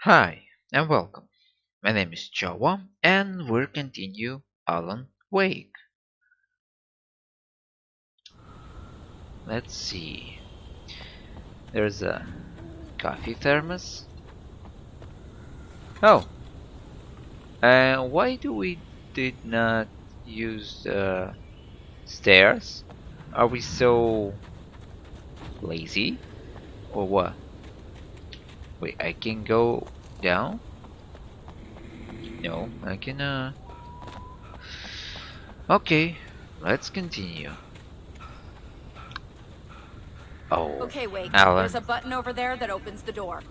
Hi and welcome. My name is Joa and we'll continue Alan Wake. Let's see. There's a coffee thermos. Oh, and why do we did not use the stairs? Are we so lazy or what? Wait, I can go down? No, I can Okay, let's continue. Oh, Okay, wait. There's Alan. a button over there that opens the door.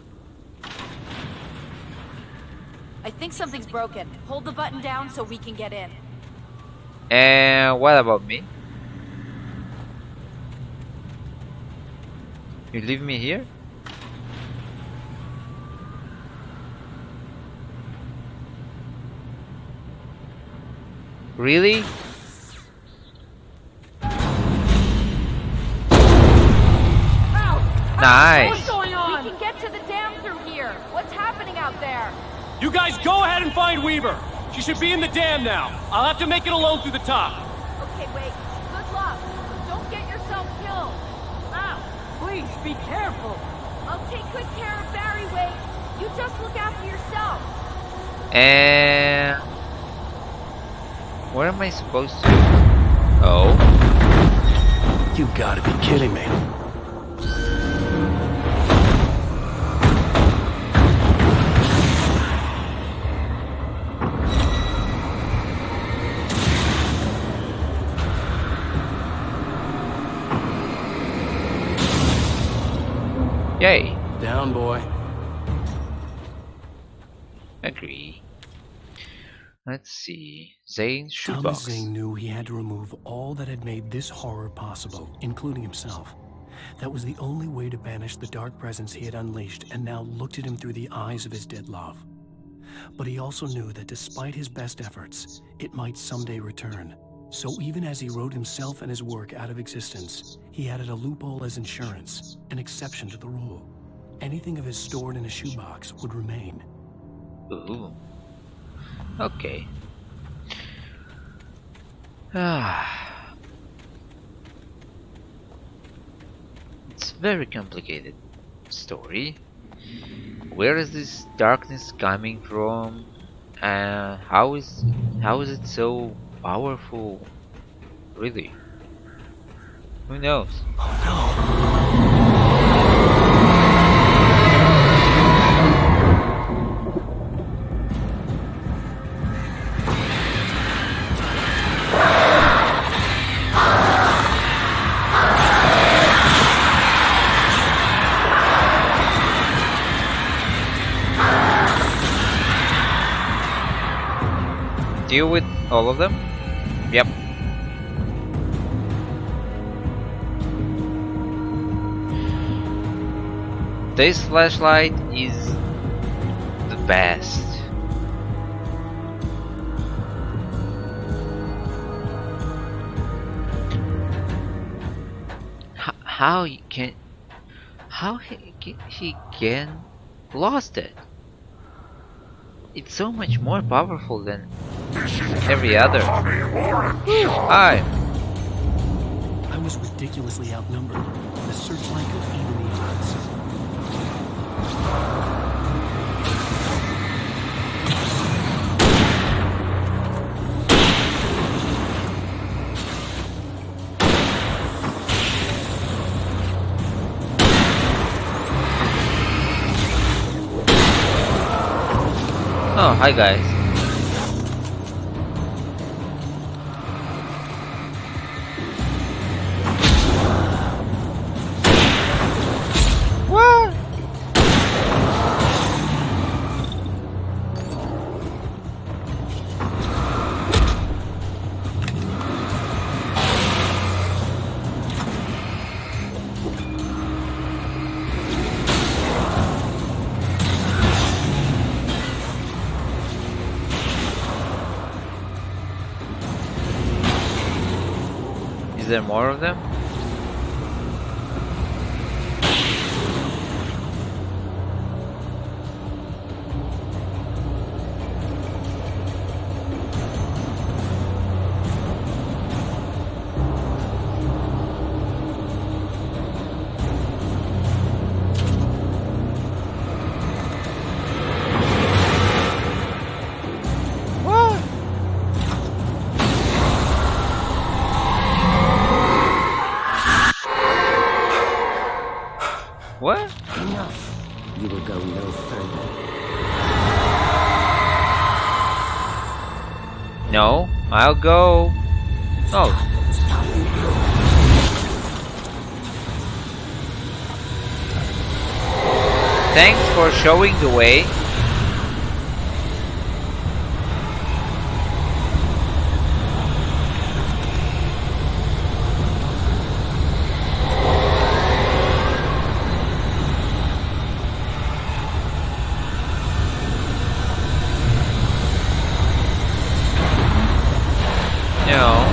I think something's broken. Hold the button down so we can get in. And what about me? You leave me here? Really? Ow! Nice. What's going on? We can get to the dam through here. What's happening out there? You guys go ahead and find Weaver. She should be in the dam now. I'll have to make it alone through the top. Okay, wait. Good luck. Don't get yourself killed. Ow! Please, be careful! I'll take good care of Barry, Wait. You just look after yourself. And what am I supposed to? Oh, You gotta be kidding me. yay! Down, boy. Agree. Let's see. Zane's Thomas shoebox. Zane knew he had to remove all that had made this horror possible, including himself. That was the only way to banish the dark presence he had unleashed and now looked at him through the eyes of his dead love. But he also knew that despite his best efforts, it might someday return. So even as he wrote himself and his work out of existence, he added a loophole as insurance, an exception to the rule. Anything of his stored in a shoebox would remain. Ooh. Okay. Ah. It's very complicated story. Where is this darkness coming from? And how is it so powerful? Really? Who knows? Deal with all of them? Yep. This flashlight is the best. How he can he can lost it? It's so much more powerful than every other. Hi. I was ridiculously outnumbered. The searchlight could even the odds. Oh, hi guys. What? Is there more of them? go no further. No, I'll go. Oh, Stop now. thanks for showing the way. No.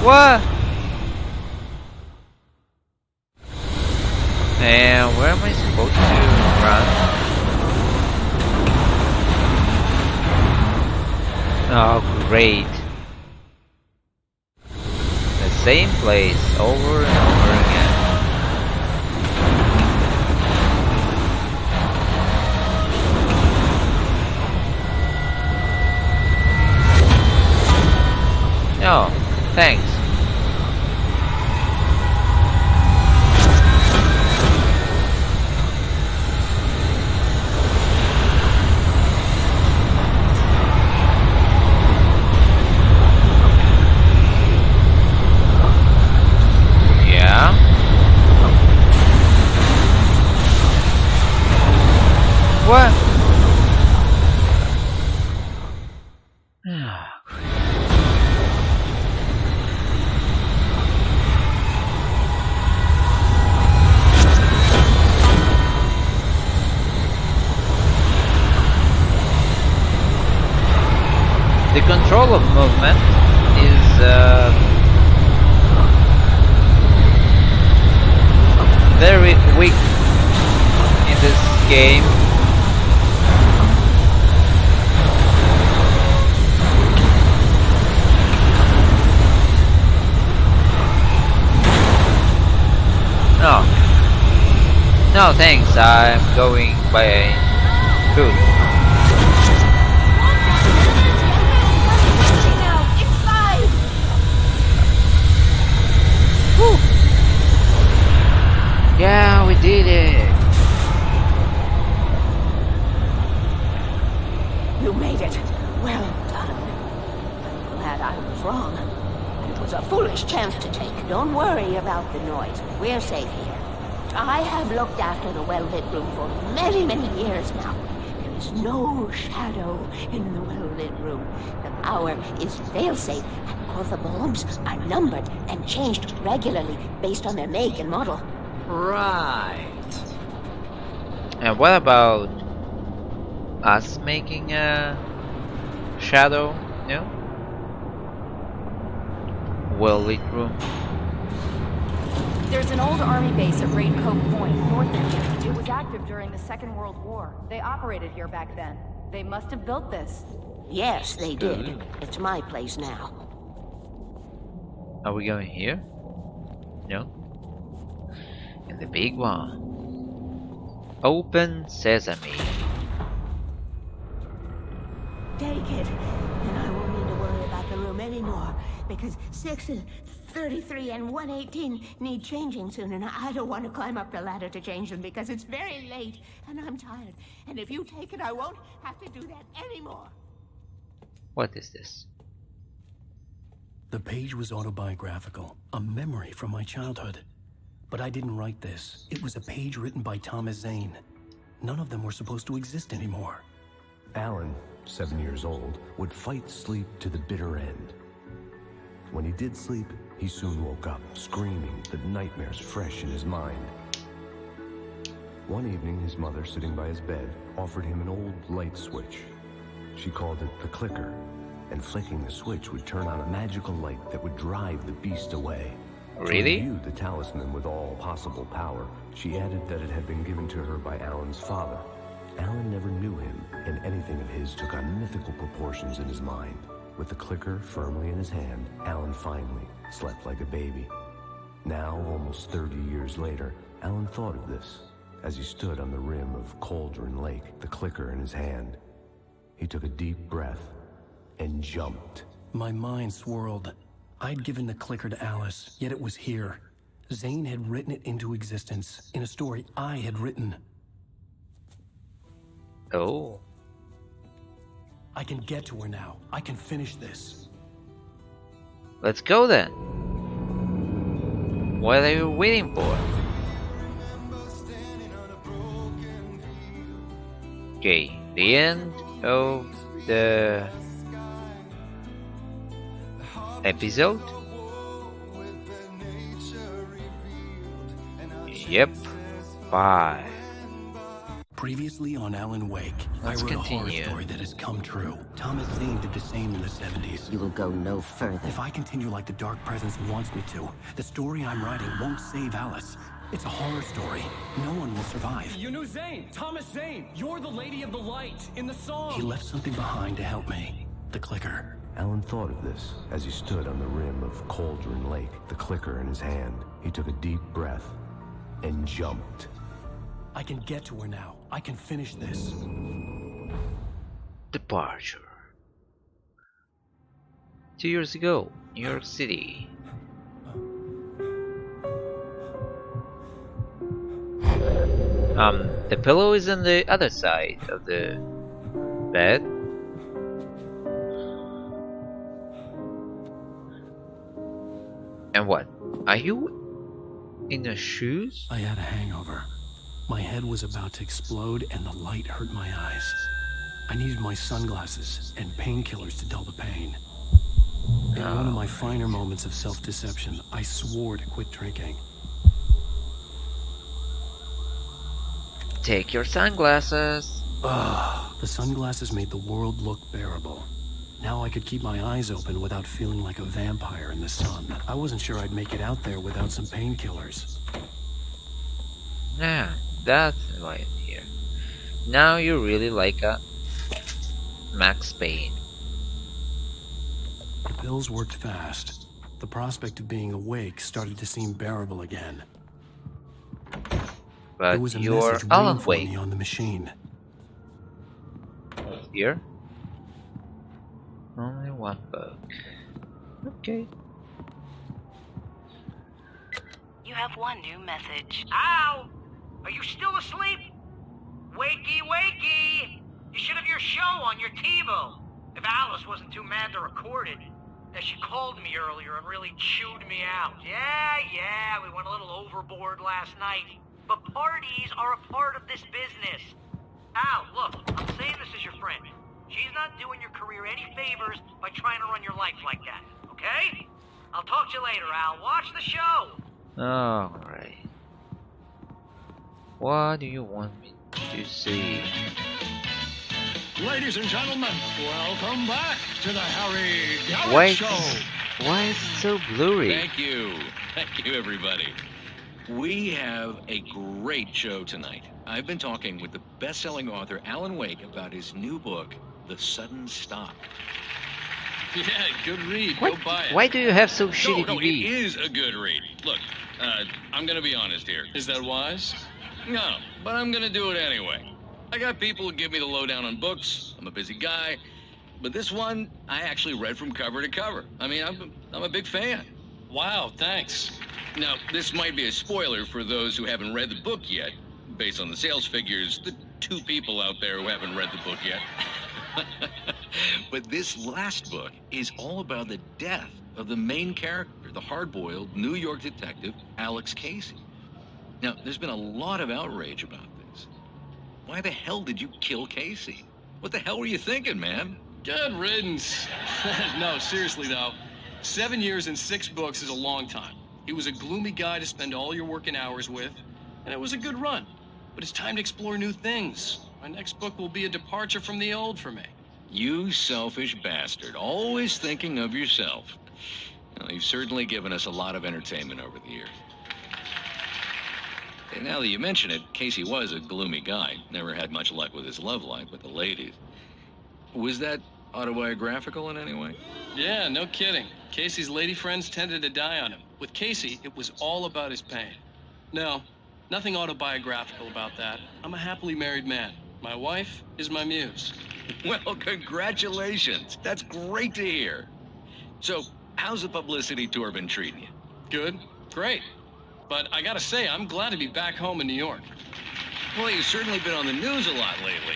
What? And where am I supposed to run? Oh, great. The same place over and over again. No, thanks. Yeah. What? The control of movement is very weak in this game. No. No thanks, I'm going by food. Yeah, we did it! You made it. Well done. I'm glad I was wrong. It was a foolish chance to take. Don't worry about the noise. We're safe here. I have looked after the well-lit room for many, many years now. There is no shadow in the well-lit room. The power is fail-safe, and all the bulbs are numbered and changed regularly based on their make and model. Right. And what about us making a shadow? No? Well-lit room. There's an old army base at Raincoat Point, north of here. It was active during the Second World War. They operated here back then. They must have built this. Yes, they did. It's my place now. Are we going here? No? And the big one. Open sesame. Take it, and I won't need to worry about the room anymore, because 6 and 33 and 118 need changing soon, and I don't want to climb up the ladder to change them because it's very late, and I'm tired. And if you take it, I won't have to do that anymore. What is this? The page was autobiographical, a memory from my childhood. But I didn't write this. It was a page written by Thomas Zane. None of them were supposed to exist anymore. Alan, 7 years old, would fight sleep to the bitter end. When he did sleep, he soon woke up, screaming, the nightmares fresh in his mind. One evening, his mother, sitting by his bed, offered him an old light switch. She called it the clicker, and flicking the switch would turn on a magical light that would drive the beast away. Really? To imbue the talisman with all possible power, she added that it had been given to her by Alan's father. Alan never knew him, and anything of his took on mythical proportions in his mind. With the clicker firmly in his hand, Alan finally slept like a baby. Now, almost 30 years later, Alan thought of this as he stood on the rim of Cauldron Lake, the clicker in his hand. He took a deep breath and jumped. My mind swirled. I'd given the clicker to Alice, yet it was here. Zane had written it into existence in a story I had written. Oh. I can get to her now. I can finish this. Let's go then. What are you waiting for? Okay, the end of the episode. Yep. Bye. Previously on Alan Wake, Let's I wrote a horror continue. story that has come true. Thomas Zane did the same in the 70s. You will go no further. If I continue like the Dark Presence wants me to, the story I'm writing won't save Alice. It's a horror story. No one will survive. You knew Zane! Thomas Zane! You're the Lady of the Light in the song! He left something behind to help me. The clicker. Alan thought of this as he stood on the rim of Cauldron Lake, the clicker in his hand. He took a deep breath and jumped. I can get to her now. I can finish this. Departure. 2 years ago, New York City. The pillow is on the other side of the bed. And what? Are you in the shoes? I had a hangover. My head was about to explode and the light hurt my eyes. I needed my sunglasses and painkillers to dull the pain. In one of my finer moments of self-deception, I swore to quit drinking. Take your sunglasses. The sunglasses made the world look bearable. Now I could keep my eyes open without feeling like a vampire in the sun. I wasn't sure I'd make it out there without some painkillers. Yeah, that's why I'm here. Now you're really like a Max Payne. The pills worked fast. The prospect of being awake started to seem bearable again. But There was a you're message Alan waiting for Wake me on the machine. here. Only one book. Okay. You have one new message. Ow! Are you still asleep? Wakey, wakey! You should have your show on your TiVo. If Alice wasn't too mad to record it. She called me earlier and really chewed me out. Yeah, we went a little overboard last night. But parties are a part of this business. Al, look, I'm saying this as your friend. She's not doing your career any favors by trying to run your life like that, okay? I'll talk to you later, Al. Watch the show! Alright. What do you want me to see? Ladies and gentlemen, welcome back to the Harry Garrett Wait, Show. why is it so blurry? Thank you, everybody. We have a great show tonight. I've been talking with the best-selling author Alan Wake about his new book, The Sudden Stop. Yeah, good read. What? Go buy it. Why do you have so shitty No, it TV? is a good read. Look, I'm gonna be honest here. Is that wise? No, but I'm gonna do it anyway. I got people who give me the lowdown on books. I'm a busy guy. But this one, I actually read from cover to cover. I mean, I'm a big fan. Wow, thanks. Now, this might be a spoiler for those who haven't read the book yet. Based on the sales figures, the 2 people out there who haven't read the book yet. But this last book is all about the death of the main character, the hard-boiled New York detective, Alex Casey. Now, there's been a lot of outrage about this. Why the hell did you kill Casey? What the hell were you thinking, man? Good riddance. No, seriously though, 7 years and 6 books is a long time. He was a gloomy guy to spend all your working hours with, and it was a good run. But it's time to explore new things. My next book will be a departure from the old for me. You selfish bastard, always thinking of yourself. Well, you've certainly given us a lot of entertainment over the years. And now that you mention it, Casey was a gloomy guy. Never had much luck with his love life with the ladies. Was that autobiographical in any way? Yeah, no kidding. Casey's lady friends tended to die on him. With Casey, it was all about his pain. No, nothing autobiographical about that. I'm a happily married man. My wife is my muse. Well, congratulations. That's great to hear. So, how's the publicity tour been treating you? Good? Great. But I gotta say, I'm glad to be back home in New York. Well, you've certainly been on the news a lot lately.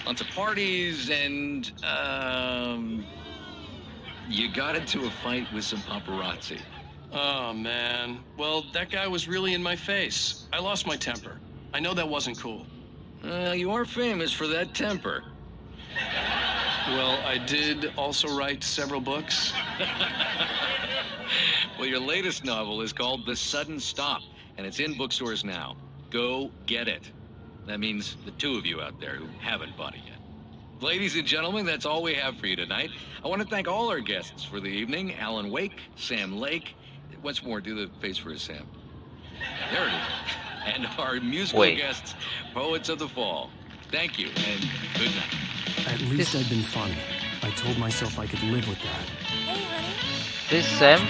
Lots of parties and, you got into a fight with some paparazzi. Oh, man. Well, that guy was really in my face. I lost my temper. I know that wasn't cool. You are famous for that temper. Well, I did also write several books. Well, your latest novel is called The Sudden Stop, and it's in bookstores now. Go get it. That means the two of you out there who haven't bought it yet. Ladies and gentlemen, that's all we have for you tonight. I want to thank all our guests for the evening. Alan Wake, Sam Lake. Once more, do the face for Sam. There it is. And our musical guests, Poets of the Fall. Thank you, and good night. At least I'd been funny. I told myself I could live with that. Hey, honey. This Sam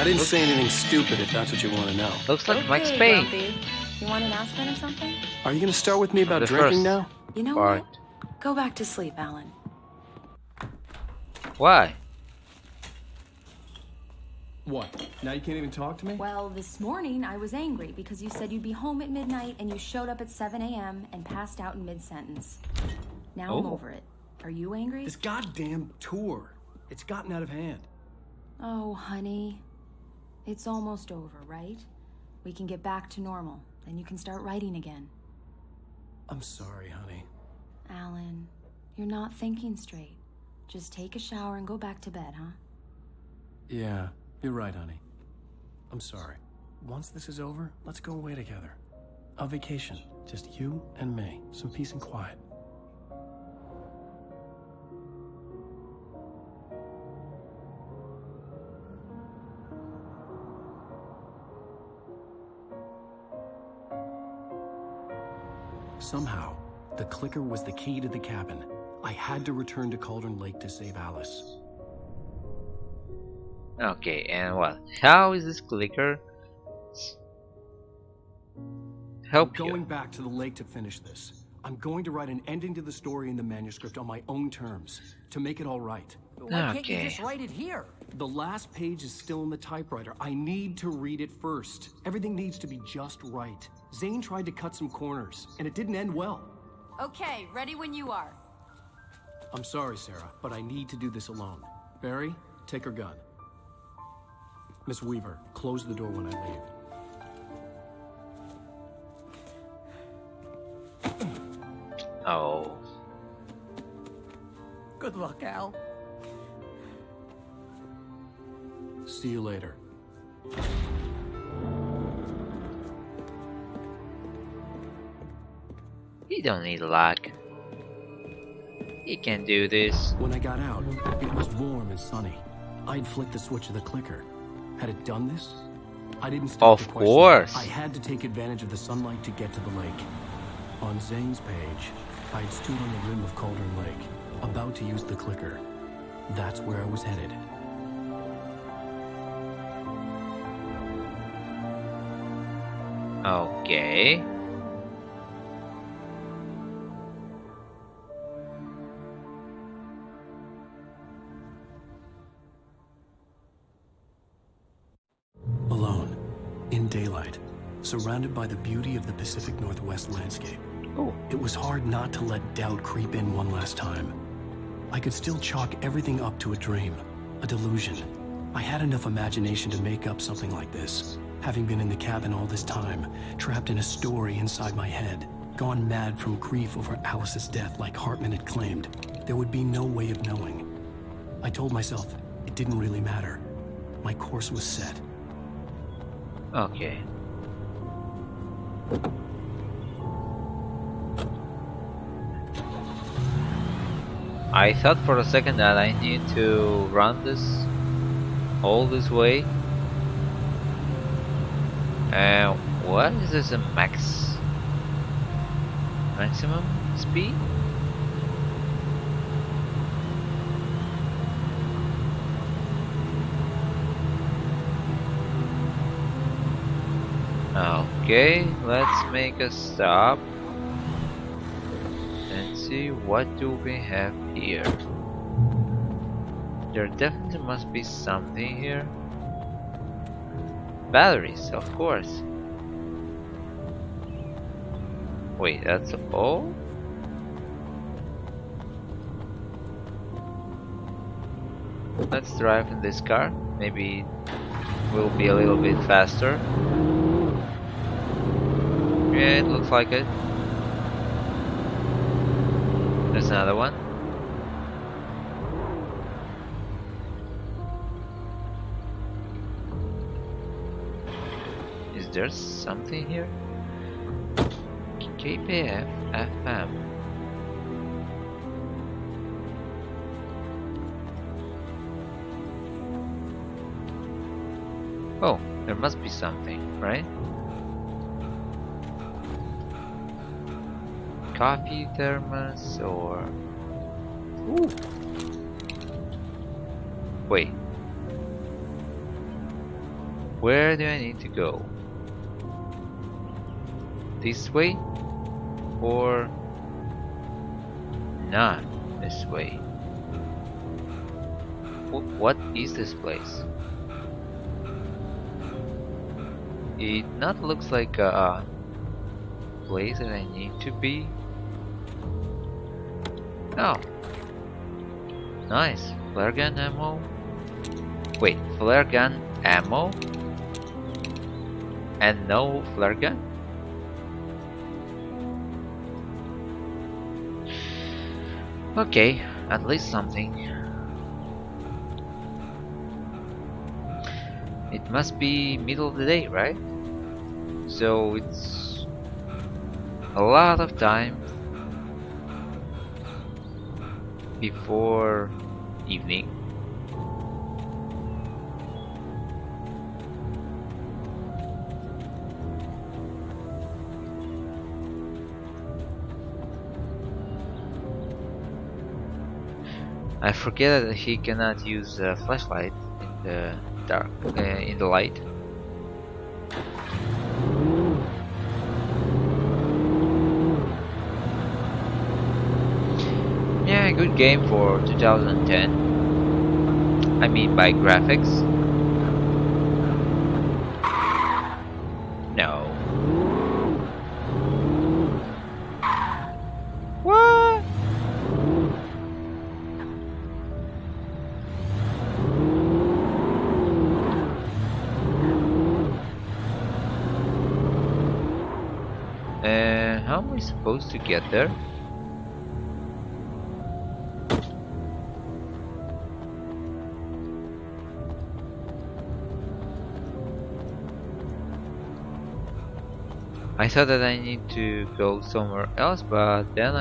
I didn't say anything stupid if that's what you want to know. looks like Max Okay, Payne. Grumpy. You want an aspirin or something? Are you going to start with me about The drinking first now? You know part. what? Go back to sleep, Alan. Why? What? Now you can't even talk to me? Well, this morning I was angry because you said you'd be home at midnight and you showed up at 7 a.m. and passed out in mid-sentence. Now I'm Oh. over it. Are you angry? This goddamn tour. It's gotten out of hand. Oh, honey. It's almost over, right? We can get back to normal. Then you can start writing again. I'm sorry, honey. Alan, you're not thinking straight. Just take a shower and go back to bed, huh? Yeah, you're right, honey. I'm sorry. Once this is over, let's go away together. A vacation. Just you and me. Some peace and quiet. Somehow, the clicker was the key to the cabin. I had to return to Cauldron Lake to save Alice. Okay, and what? How is this clicker help I'm going you? back to the lake to finish this. I'm going to write an ending to the story in the manuscript on my own terms, to make it all right. Why can't you Okay. just write it here? The last page is still in the typewriter. I need to read it first. Everything needs to be just right. Zane tried to cut some corners, and it didn't end well. Okay, ready when you are. I'm sorry, Sarah, but I need to do this alone. Barry, take her gun. Miss Weaver, close the door when I leave. Oh, Good luck, Al. See you later. he don't need luck. He can do this. When I got out, it was warm and sunny. I'd flicked the switch of the clicker. Had it done this? I didn't stop Of to question. course. I had to take advantage of the sunlight to get to the lake. On Zane's page, I'd stood on the rim of Cauldron Lake, about to use the clicker. That's where I was headed. Okay. Alone, in daylight, surrounded by the beauty of the Pacific Northwest landscape. Oh, It was hard not to let doubt creep in one last time. I could still chalk everything up to a dream, a delusion. I had enough imagination to make up something like this, having been in the cabin all this time, trapped in a story inside my head, gone mad from grief over Alice's death like Hartman had claimed. There would be no way of knowing. I told myself it didn't really matter. My course was set. okay. I thought for a second that I need to run this all this way. What is this, a maximum speed? Okay, let's make a stop and see what do we have here. There definitely must be something here. Batteries, of course. Wait, that's all? Let's drive in this car. Maybe we'll be a little bit faster. Yeah, it looks like it. There's another one. Is there something here? KPF FM. Oh, there must be something, right? Coffee thermos or... Ooh. Wait. Where do I need to go? This way? Or not this way? What is this place? It not looks like a place that I need to be. Oh, nice. Flare gun ammo. Wait, flare gun ammo? And no flare gun? Okay, at least something. It must be middle of the day, right? So it's a lot of time before evening. I forget that he cannot use a flashlight in the dark, in the light. Yeah, good game for 2010. I mean by graphics. No. What? How am I supposed to get there? I thought that I need to go somewhere else, but then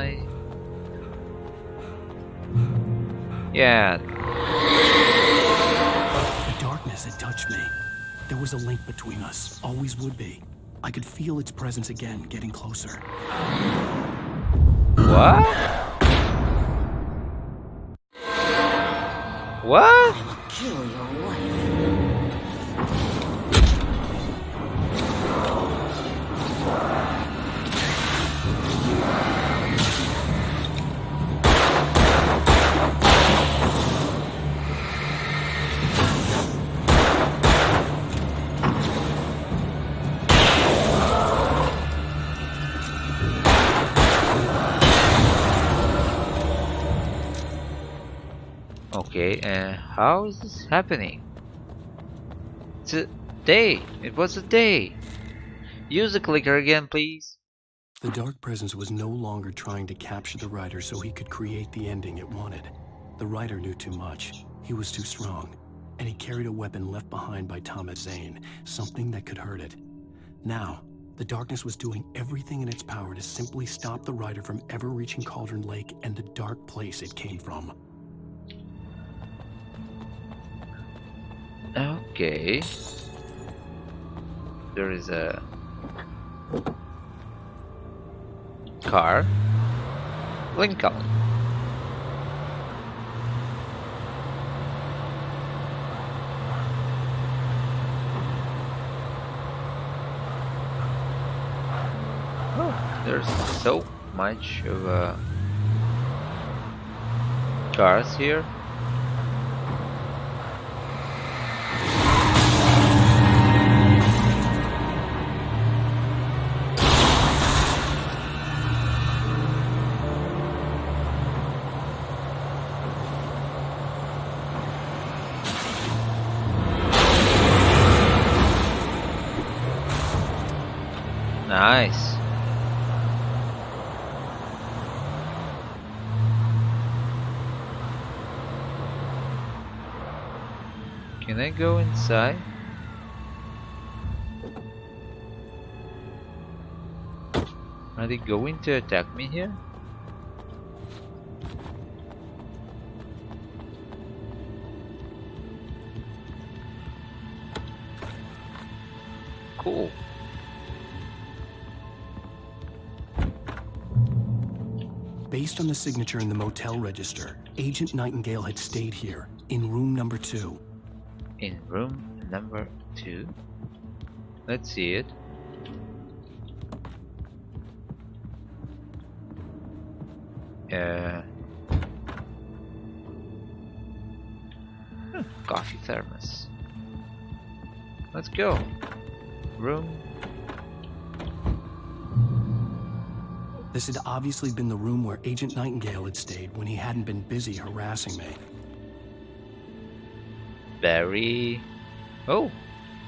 yeah. The darkness had touched me. There was a link between us, always would be. I could feel its presence again, getting closer. What? What? I will kill your wife. Okay, how is this happening? It's a day. It was a day. Use the clicker again, please. The dark presence was no longer trying to capture the writer so he could create the ending it wanted. The writer knew too much. He was too strong. And he carried a weapon left behind by Thomas Zane, something that could hurt it. Now, the darkness was doing everything in its power to simply stop the writer from ever reaching Cauldron Lake and the dark place it came from. Okay. There is a car. Lincoln. Oh, there's so much of cars here. Nice. Can I go inside? Are they going to attack me here? Cool. Based on the signature in the motel register, Agent Nightingale had stayed here, in room number 2. In room number 2? Let's see it. Coffee thermos. Let's go. Room. This had obviously been the room where Agent Nightingale had stayed when he hadn't been busy harassing me. Very... Oh!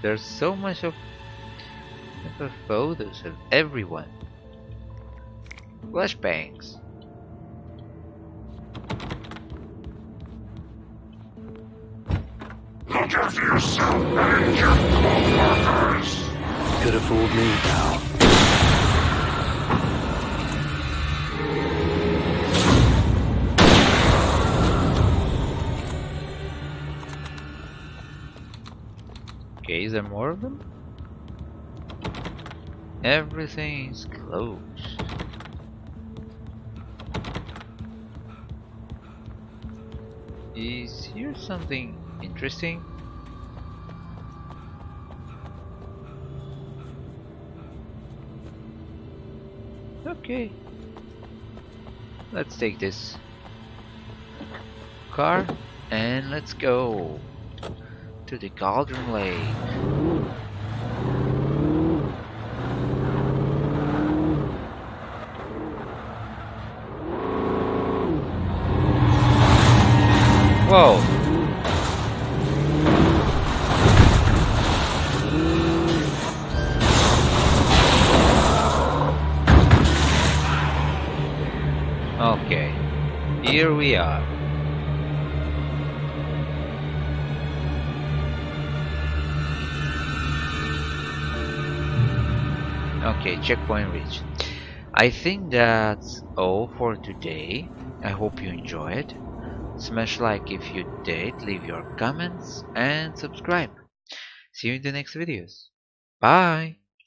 There's so much of photos of everyone. Flashbangs. Look after yourself and your co-workers. Could have fooled me, pal. Okay, is there more of them? Everything's closed. Is here something interesting? Okay. Let's take this car and let's go to the Cauldron Lake. Whoa! Okay, here we are. Okay, checkpoint reached. I think that's all for today. I hope you enjoyed. Smash like if you did, leave your comments and subscribe. See you in the next videos. Bye!